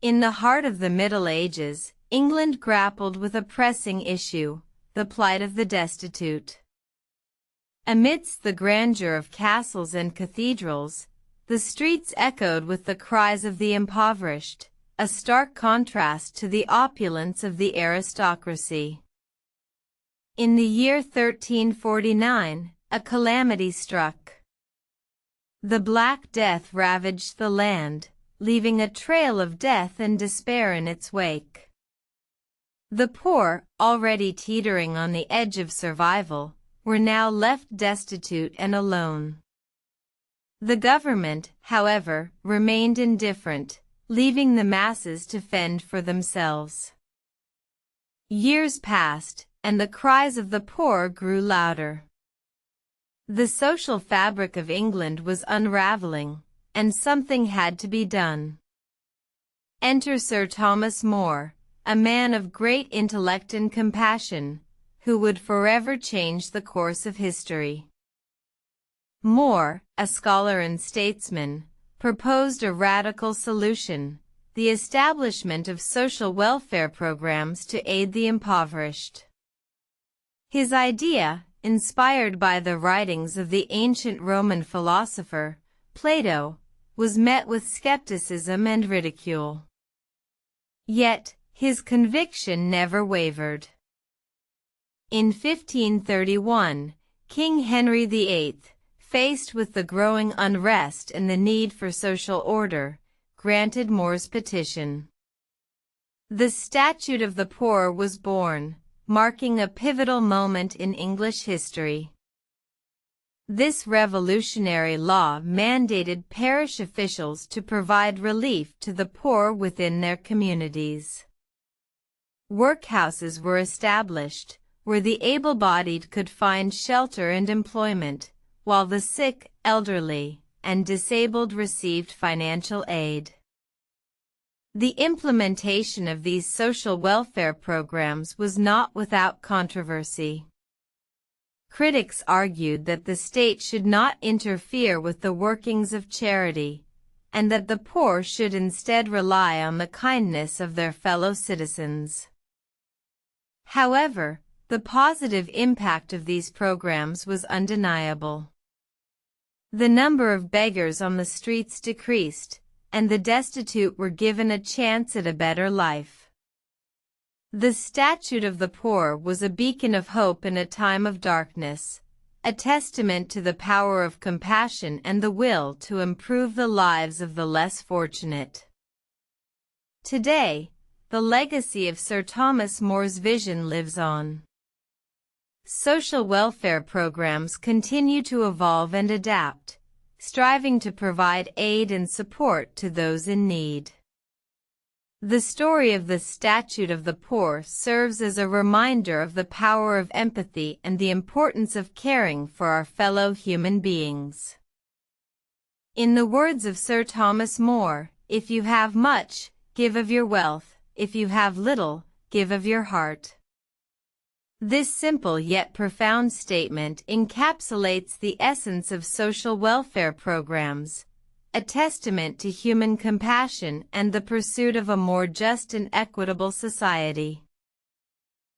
In the heart of the Middle Ages, England grappled with a pressing issue, the plight of the destitute. Amidst the grandeur of castles and cathedrals, the streets echoed with the cries of the impoverished, a stark contrast to the opulence of the aristocracy. In the year 1349, a calamity struck. The Black Death ravaged the land, leaving a trail of death and despair in its wake. The poor, already teetering on the edge of survival, were now left destitute and alone. The government, however, remained indifferent, leaving the masses to fend for themselves. Years passed, and the cries of the poor grew louder. The social fabric of England was unraveling, and something had to be done. Enter Sir Thomas More, a man of great intellect and compassion, who would forever change the course of history. More, a scholar and statesman, proposed a radical solution, the establishment of social welfare programs to aid the impoverished. His idea, inspired by the writings of the ancient Roman philosopher, Plato, was met with skepticism and ridicule. Yet, his conviction never wavered. In 1531, King Henry VIII, faced with the growing unrest and the need for social order, granted More's petition. The Statute of the Poor was born, marking a pivotal moment in English history. This revolutionary law mandated parish officials to provide relief to the poor within their communities. Workhouses were established, where the able-bodied could find shelter and employment, while the sick, elderly, and disabled received financial aid. The implementation of these social welfare programs was not without controversy. Critics argued that the state should not interfere with the workings of charity, and that the poor should instead rely on the kindness of their fellow citizens. However, the positive impact of these programs was undeniable. The number of beggars on the streets decreased, and the destitute were given a chance at a better life. The Statute of the Poor was a beacon of hope in a time of darkness, a testament to the power of compassion and the will to improve the lives of the less fortunate. Today, the legacy of Sir Thomas More's vision lives on. Social welfare programs continue to evolve and adapt, striving to provide aid and support to those in need. The story of the Statute of the Poor serves as a reminder of the power of empathy and the importance of caring for our fellow human beings. In the words of Sir Thomas More, "If you have much, give of your wealth. If you have little, give of your heart." This simple yet profound statement encapsulates the essence of social welfare programs, a testament to human compassion and the pursuit of a more just and equitable society.